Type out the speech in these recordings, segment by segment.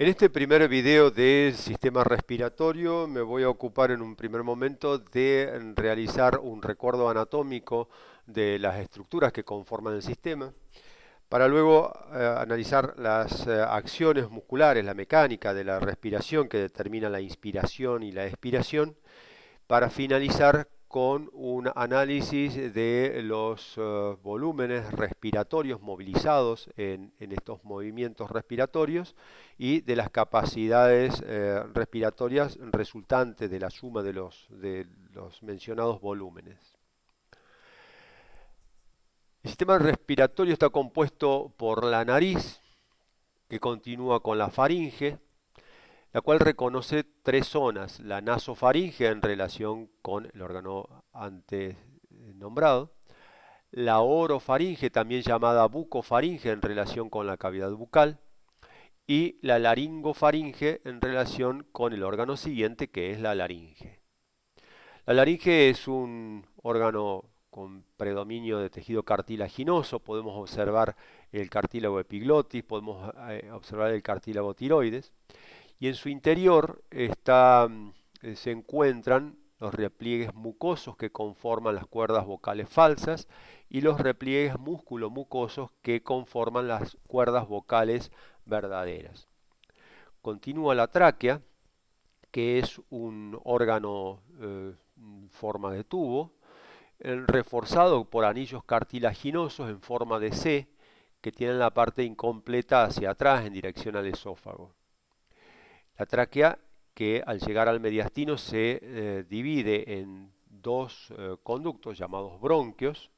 En este primer video del sistema respiratorio me voy a ocupar en un primer momento de realizar un recuerdo anatómico de las estructuras que conforman el sistema, para luego analizar las acciones musculares, la mecánica de la respiración que determina la inspiración y la expiración, para finalizar con un análisis de los volúmenes respiratorios movilizados en estos movimientos respiratorios y de las capacidades respiratorias resultantes de la suma de los mencionados volúmenes. El sistema respiratorio está compuesto por la nariz, que continúa con la faringe, la cual reconoce tres zonas: la nasofaringe en relación con el órgano antes nombrado, la orofaringe, también llamada bucofaringe, en relación con la cavidad bucal, y la laringofaringe en relación con el órgano siguiente, que es la laringe. La laringe es un órgano con predominio de tejido cartilaginoso. Podemos observar el cartílago epiglotis, podemos observar el cartílago tiroides, y en su interior se encuentran los repliegues mucosos que conforman las cuerdas vocales falsas y los repliegues músculo-mucosos que conforman las cuerdas vocales verdaderas. Continúa la tráquea, que es un órgano en forma de tubo, reforzado por anillos cartilaginosos en forma de C, que tienen la parte incompleta hacia atrás en dirección al esófago. La tráquea, que al llegar al mediastino se divide en dos conductos llamados bronquios,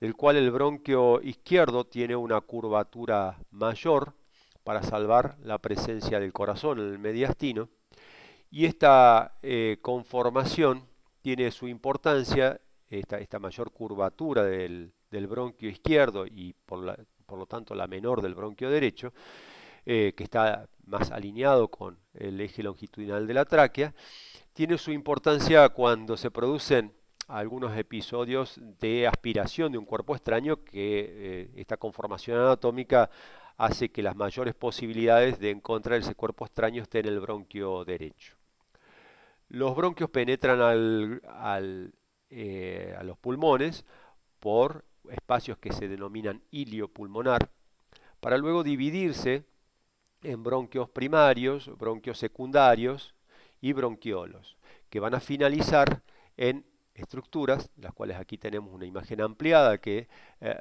del cual el bronquio izquierdo tiene una curvatura mayor para salvar la presencia del corazón en el mediastino, y esta conformación tiene su importancia, esta mayor curvatura del bronquio izquierdo y por lo tanto la menor del bronquio derecho, que está más alineado con el eje longitudinal de la tráquea, tiene su importancia cuando se producen algunos episodios de aspiración de un cuerpo extraño, que esta conformación anatómica hace que las mayores posibilidades de encontrar ese cuerpo extraño estén en el bronquio derecho. Los bronquios penetran a los pulmones por espacios que se denominan ilio pulmonar, para luego dividirse en bronquios primarios, bronquios secundarios y bronquiolos, que van a finalizar en estructuras, las cuales aquí tenemos una imagen ampliada, que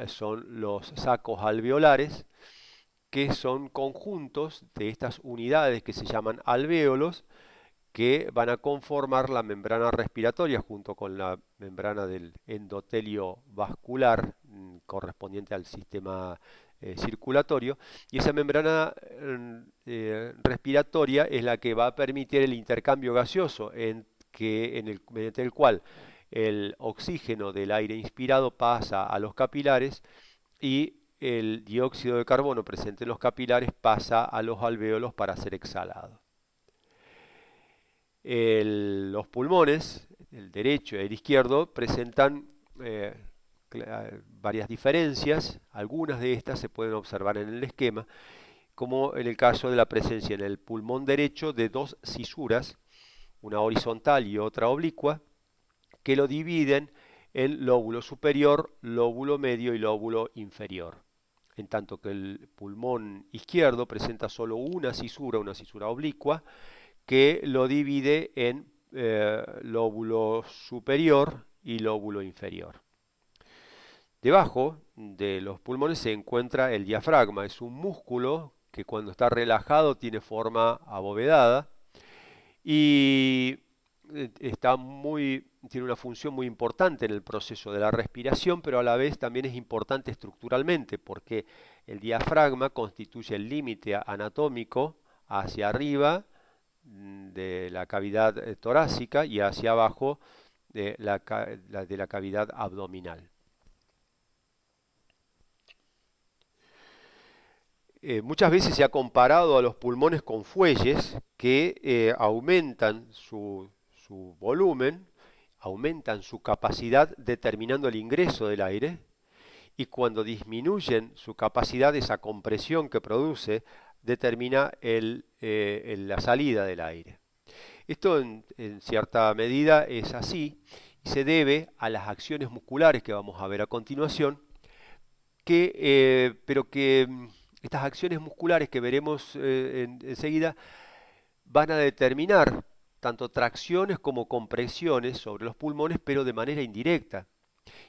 son los sacos alveolares, que son conjuntos de estas unidades que se llaman alvéolos, que van a conformar la membrana respiratoria junto con la membrana del endotelio vascular correspondiente al sistema circulatorio, y esa membrana respiratoria es la que va a permitir el intercambio gaseoso mediante el cual el oxígeno del aire inspirado pasa a los capilares y el dióxido de carbono presente en los capilares pasa a los alvéolos para ser exhalado. Los pulmones, el derecho y el izquierdo, presentan varias diferencias. Algunas de estas se pueden observar en el esquema, como en el caso de la presencia en el pulmón derecho de dos cisuras, una horizontal y otra oblicua, que lo dividen en lóbulo superior, lóbulo medio y lóbulo inferior. En tanto que el pulmón izquierdo presenta solo una cisura oblicua, que lo divide en lóbulo superior y lóbulo inferior. Debajo de los pulmones se encuentra el diafragma. Es un músculo que cuando está relajado tiene forma abovedada y tiene una función muy importante en el proceso de la respiración, pero a la vez también es importante estructuralmente, porque el diafragma constituye el límite anatómico hacia arriba de la cavidad torácica y hacia abajo de la cavidad abdominal. Muchas veces se ha comparado a los pulmones con fuelles que aumentan su volumen, aumentan su capacidad determinando el ingreso del aire, y cuando disminuyen su capacidad, esa compresión que produce determina la salida del aire. Esto en cierta medida es así y se debe a las acciones musculares que vamos a ver a continuación, pero que estas acciones musculares que veremos enseguida van a determinar tanto tracciones como compresiones sobre los pulmones, pero de manera indirecta.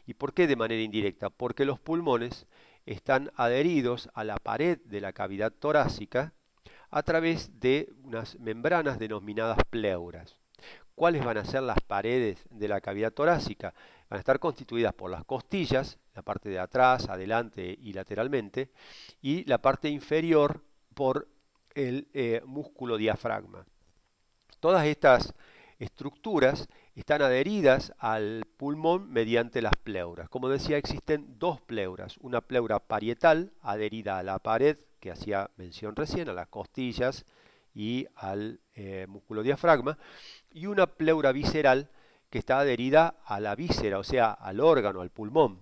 ¿Y por qué de manera indirecta? Porque los pulmones están adheridos a la pared de la cavidad torácica a través de unas membranas denominadas pleuras. ¿Cuáles van a ser las paredes de la cavidad torácica? Van a estar constituidas por las costillas, la parte de atrás, adelante y lateralmente, y la parte inferior por el músculo diafragma. Todas estas estructuras están adheridas al pulmón mediante las pleuras. Como decía, existen dos pleuras, una pleura parietal adherida a la pared, que hacía mención recién, a las costillas y al músculo diafragma, y una pleura visceral que está adherida a la víscera, o sea, al órgano, al pulmón.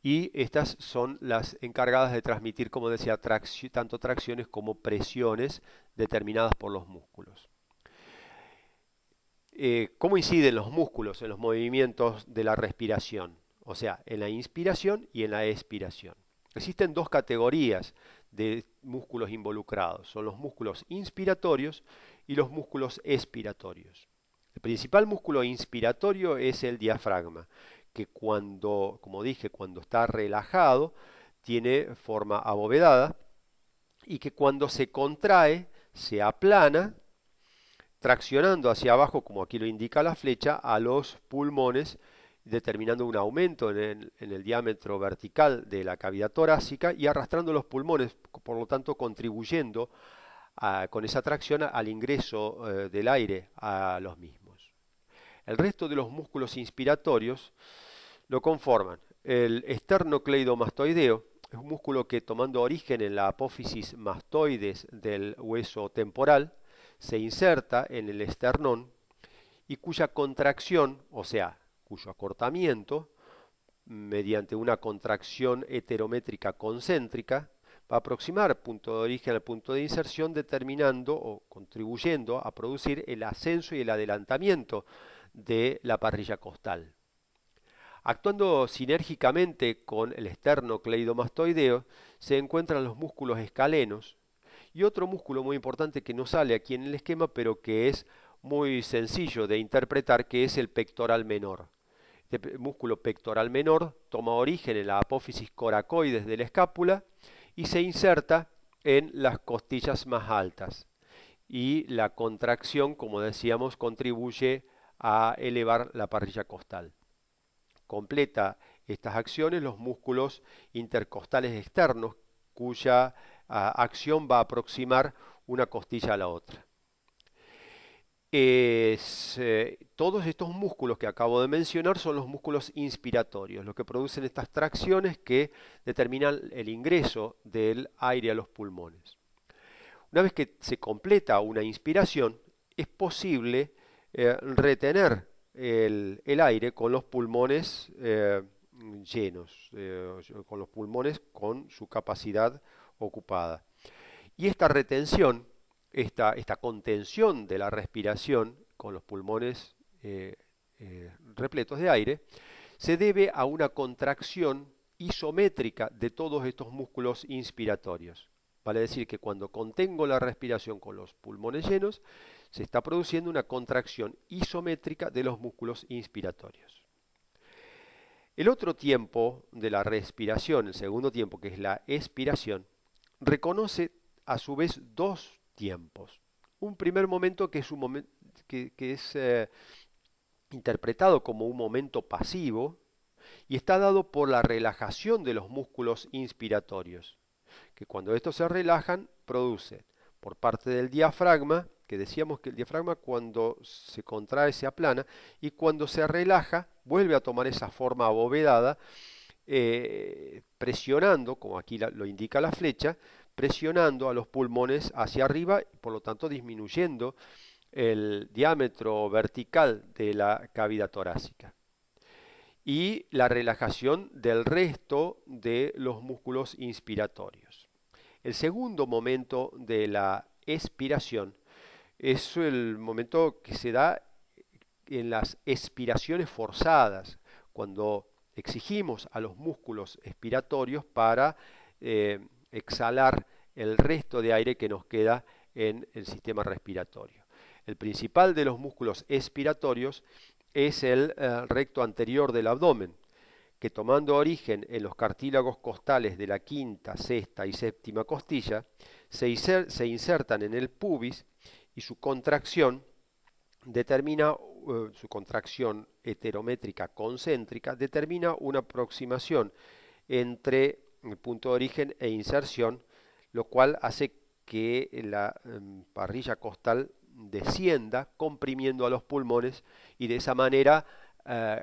Y estas son las encargadas de transmitir, como decía, tanto tracciones como presiones determinadas por los músculos. ¿Cómo inciden los músculos en los movimientos de la respiración? O sea, en la inspiración y en la expiración. Existen dos categorías de músculos involucrados. Son los músculos inspiratorios y los músculos expiratorios. El principal músculo inspiratorio es el diafragma, que cuando, como dije, cuando está relajado, tiene forma abovedada y que cuando se contrae, se aplana, traccionando hacia abajo, como aquí lo indica la flecha, a los pulmones, determinando un aumento en el diámetro vertical de la cavidad torácica y arrastrando los pulmones, por lo tanto contribuyendo con esa tracción al ingreso del aire a los mismos. El resto de los músculos inspiratorios lo conforman el esternocleidomastoideo, es un músculo que, tomando origen en la apófisis mastoides del hueso temporal, se inserta en el esternón y cuya contracción, o sea, cuyo acortamiento, mediante una contracción heterométrica concéntrica, va a aproximar el punto de origen al punto de inserción, determinando o contribuyendo a producir el ascenso y el adelantamiento de la parrilla costal. Actuando sinérgicamente con el esternocleidomastoideo se encuentran los músculos escalenos y otro músculo muy importante que no sale aquí en el esquema, pero que es muy sencillo de interpretar, que es el pectoral menor. Este músculo pectoral menor toma origen en la apófisis coracoides de la escápula y se inserta en las costillas más altas. Y la contracción, como decíamos, contribuye a elevar la parrilla costal. Completa estas acciones los músculos intercostales externos, cuya acción va a aproximar una costilla a la otra. Todos estos músculos que acabo de mencionar son los músculos inspiratorios, los que producen estas tracciones que determinan el ingreso del aire a los pulmones. Una vez que se completa una inspiración, es posible retener el aire con los pulmones llenos, con los pulmones con su capacidad ocupada. Y esta retención, esta contención de la respiración con los pulmones repletos de aire, se debe a una contracción isométrica de todos estos músculos inspiratorios. Vale decir que cuando contengo la respiración con los pulmones llenos, se está produciendo una contracción isométrica de los músculos inspiratorios. El otro tiempo de la respiración, el segundo tiempo, que es la expiración, reconoce a su vez dos tiempos. Un primer momento que es, interpretado como un momento pasivo y está dado por la relajación de los músculos inspiratorios, que cuando estos se relajan produce por parte del diafragma, que decíamos que el diafragma cuando se contrae se aplana y cuando se relaja vuelve a tomar esa forma abovedada, presionando, como aquí lo indica la flecha, presionando a los pulmones hacia arriba, por lo tanto disminuyendo el diámetro vertical de la cavidad torácica. Y la relajación del resto de los músculos inspiratorios. El segundo momento de la expiración es el momento que se da en las expiraciones forzadas, cuando exigimos a los músculos expiratorios para exhalar el resto de aire que nos queda en el sistema respiratorio. El principal de los músculos expiratorios es el recto anterior del abdomen, que tomando origen en los cartílagos costales de la quinta, sexta y séptima costilla, se insertan en el pubis y su contracción determina, su contracción heterométrica concéntrica, determina una aproximación entre el punto de origen e inserción, lo cual hace que la parrilla costal descienda, comprimiendo a los pulmones y de esa manera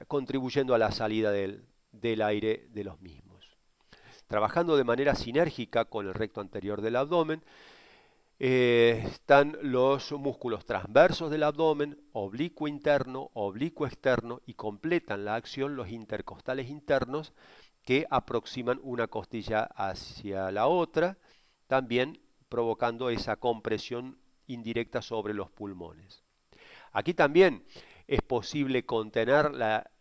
contribuyendo a la salida del aire de los mismos. Trabajando de manera sinérgica con el recto anterior del abdomen, están los músculos transversos del abdomen, oblicuo interno, oblicuo externo, y completan la acción los intercostales internos que aproximan una costilla hacia la otra, también provocando esa compresión indirecta sobre los pulmones. Aquí también es posible contener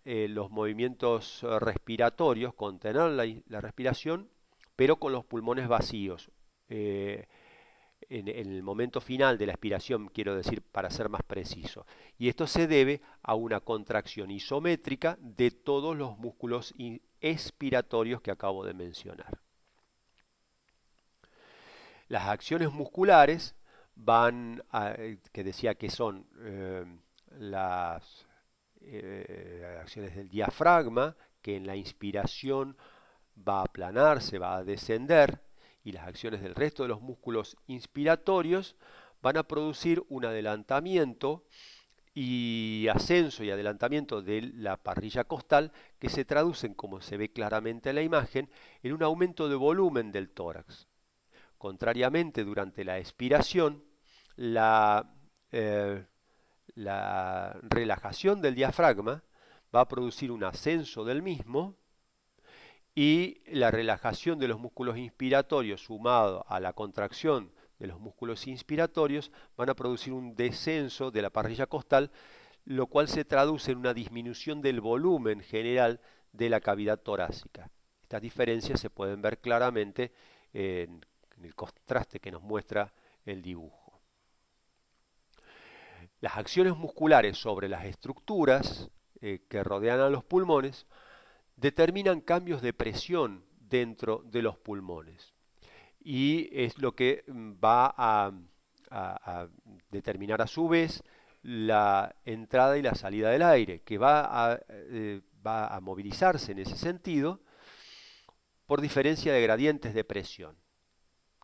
los movimientos respiratorios, contener la respiración, pero con los pulmones vacíos. En el momento final de la expiración, quiero decir, para ser más preciso. Y esto se debe a una contracción isométrica de todos los músculos expiratorios que acabo de mencionar. Las acciones musculares que decía que son las acciones del diafragma, que en la inspiración va a aplanarse, va a descender, y las acciones del resto de los músculos inspiratorios van a producir un adelantamiento y ascenso y adelantamiento de la parrilla costal, que se traducen, como se ve claramente en la imagen, en un aumento de volumen del tórax. Contrariamente, durante la expiración, la relajación del diafragma va a producir un ascenso del mismo, y la relajación de los músculos inspiratorios sumado a la contracción de los músculos inspiratorios van a producir un descenso de la parrilla costal, lo cual se traduce en una disminución del volumen general de la cavidad torácica. Estas diferencias se pueden ver claramente en el contraste que nos muestra el dibujo. Las acciones musculares sobre las estructuras que rodean a los pulmones determinan cambios de presión dentro de los pulmones, y es lo que va a determinar a su vez la entrada y la salida del aire, que va a movilizarse en ese sentido por diferencia de gradientes de presión.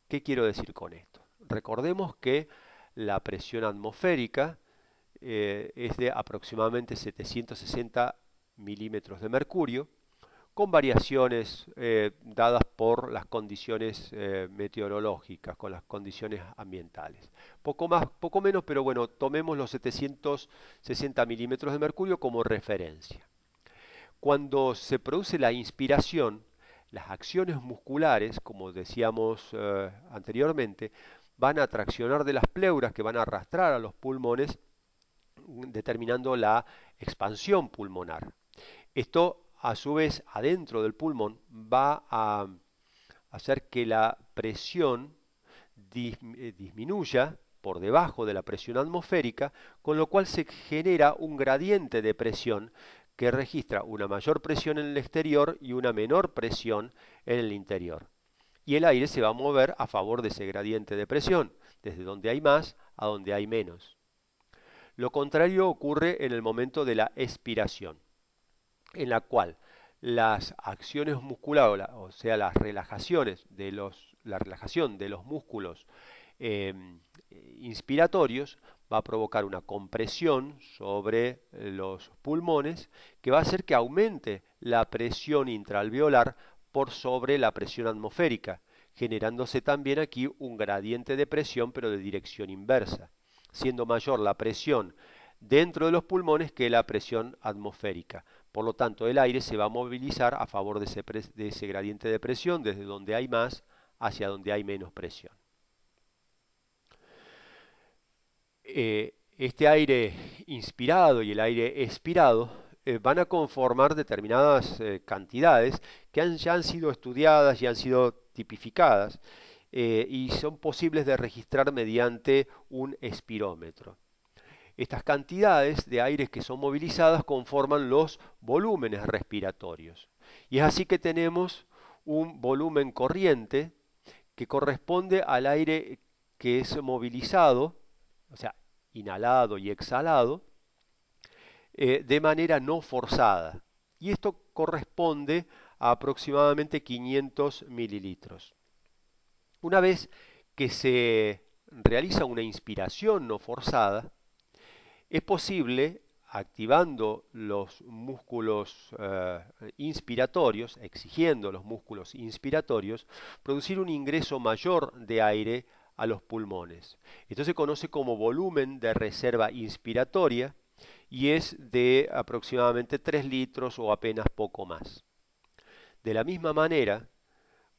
¿Qué quiero decir con esto? Recordemos que la presión atmosférica es de aproximadamente 760 milímetros de mercurio, con variaciones dadas por las condiciones meteorológicas, con las condiciones ambientales. Poco más, poco menos, pero bueno, tomemos los 760 milímetros de mercurio como referencia. Cuando se produce la inspiración, las acciones musculares, como decíamos anteriormente, van a traccionar de las pleuras, que van a arrastrar a los pulmones, determinando la expansión pulmonar. Esto, a su vez, adentro del pulmón va a hacer que la presión disminuya por debajo de la presión atmosférica, con lo cual se genera un gradiente de presión que registra una mayor presión en el exterior y una menor presión en el interior. Y el aire se va a mover a favor de ese gradiente de presión, desde donde hay más a donde hay menos. Lo contrario ocurre en el momento de la expiración, en la cual las acciones musculares, o sea, la relajación de los músculos inspiratorios, va a provocar una compresión sobre los pulmones, que va a hacer que aumente la presión intraalveolar por sobre la presión atmosférica, generándose también aquí un gradiente de presión, pero de dirección inversa, siendo mayor la presión dentro de los pulmones que la presión atmosférica. Por lo tanto, el aire se va a movilizar a favor de ese gradiente de presión, desde donde hay más hacia donde hay menos presión. Este aire inspirado y el aire expirado van a conformar determinadas cantidades que ya han sido estudiadas y han sido tipificadas y son posibles de registrar mediante un espirómetro. Estas cantidades de aire que son movilizadas conforman los volúmenes respiratorios. Y es así que tenemos un volumen corriente que corresponde al aire que es movilizado, o sea, inhalado y exhalado, de manera no forzada. Y esto corresponde a aproximadamente 500 mililitros. Una vez que se realiza una inspiración no forzada, es posible, activando los músculos inspiratorios, exigiendo los músculos inspiratorios, producir un ingreso mayor de aire a los pulmones. Esto se conoce como volumen de reserva inspiratoria y es de aproximadamente 3 litros o apenas poco más. De la misma manera,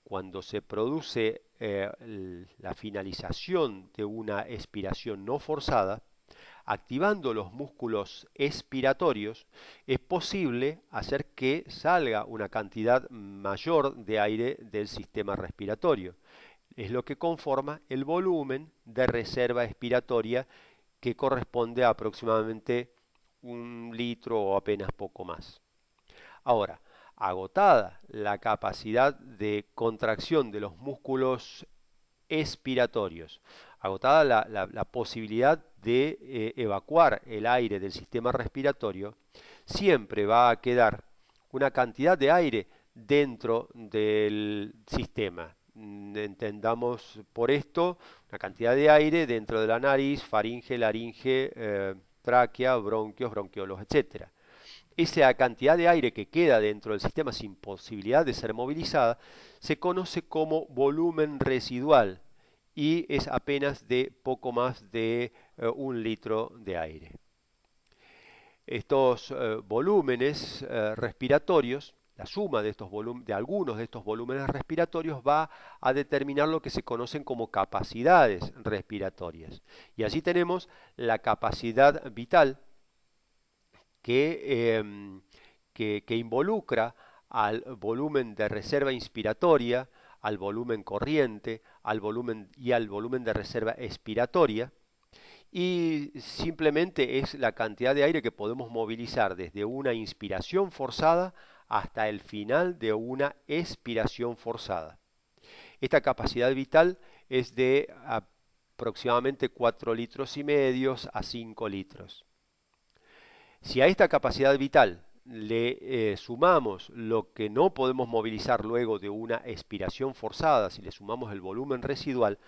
cuando se produce la finalización de una expiración no forzada, activando los músculos expiratorios, es posible hacer que salga una cantidad mayor de aire del sistema respiratorio. Es lo que conforma el volumen de reserva expiratoria, que corresponde a aproximadamente 1 litro o apenas poco más. Ahora, agotada la capacidad de contracción de los músculos expiratorios, agotada la posibilidad de evacuar el aire del sistema respiratorio, siempre va a quedar una cantidad de aire dentro del sistema. Entendamos por esto una cantidad de aire dentro de la nariz, faringe, laringe, tráquea, bronquios, bronquiolos, etc. Esa cantidad de aire que queda dentro del sistema sin posibilidad de ser movilizada se conoce como volumen residual y es apenas de poco más de 1 litro de aire. Estos volúmenes respiratorios, la suma de algunos de estos volúmenes respiratorios va a determinar lo que se conocen como capacidades respiratorias. Y así tenemos la capacidad vital que involucra al volumen de reserva inspiratoria, al volumen corriente, al volumen de reserva expiratoria, y simplemente es la cantidad de aire que podemos movilizar desde una inspiración forzada hasta el final de una expiración forzada. Esta capacidad vital es de aproximadamente 4,5 litros a 5 litros. Si a esta capacidad vital le sumamos lo que no podemos movilizar luego de una expiración forzada, si le sumamos el volumen residual,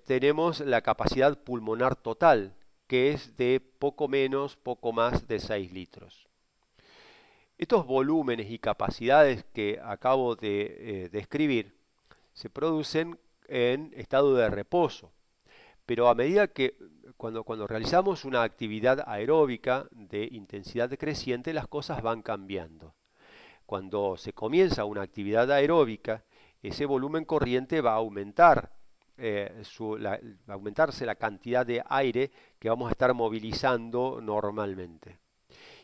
tenemos la capacidad pulmonar total, que es de poco más de 6 litros. Estos volúmenes y capacidades que acabo de describir se producen en estado de reposo, pero a medida que cuando realizamos una actividad aeróbica de intensidad decreciente, las cosas van cambiando. Cuando se comienza una actividad aeróbica, ese volumen corriente va a aumentar, va a aumentarse la cantidad de aire que vamos a estar movilizando normalmente.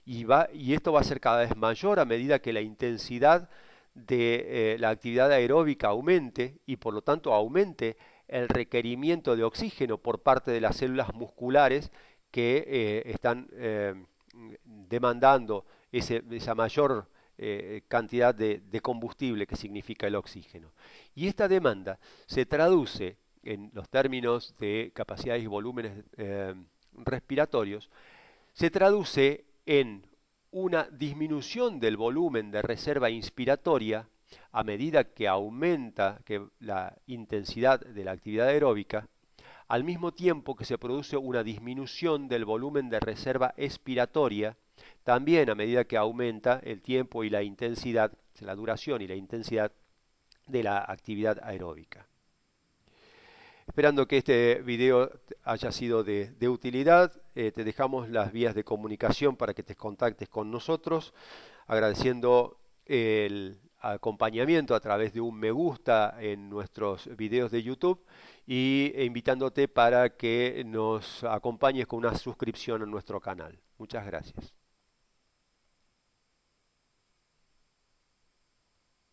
Y esto va a ser cada vez mayor a medida que la intensidad de la actividad aeróbica aumente y por lo tanto aumente el requerimiento de oxígeno por parte de las células musculares que están demandando esa mayor cantidad de combustible que significa el oxígeno. Y esta demanda se traduce en los términos de capacidades y volúmenes respiratorios, se traduce en una disminución del volumen de reserva inspiratoria a medida que aumenta la intensidad de la actividad aeróbica, al mismo tiempo que se produce una disminución del volumen de reserva expiratoria, también a medida que aumenta el tiempo y la intensidad, la duración y la intensidad de la actividad aeróbica. Esperando que este video haya sido de utilidad, te dejamos las vías de comunicación para que te contactes con nosotros, agradeciendo acompañamiento a través de un me gusta en nuestros videos de YouTube y invitándote para que nos acompañes con una suscripción a nuestro canal. Muchas gracias.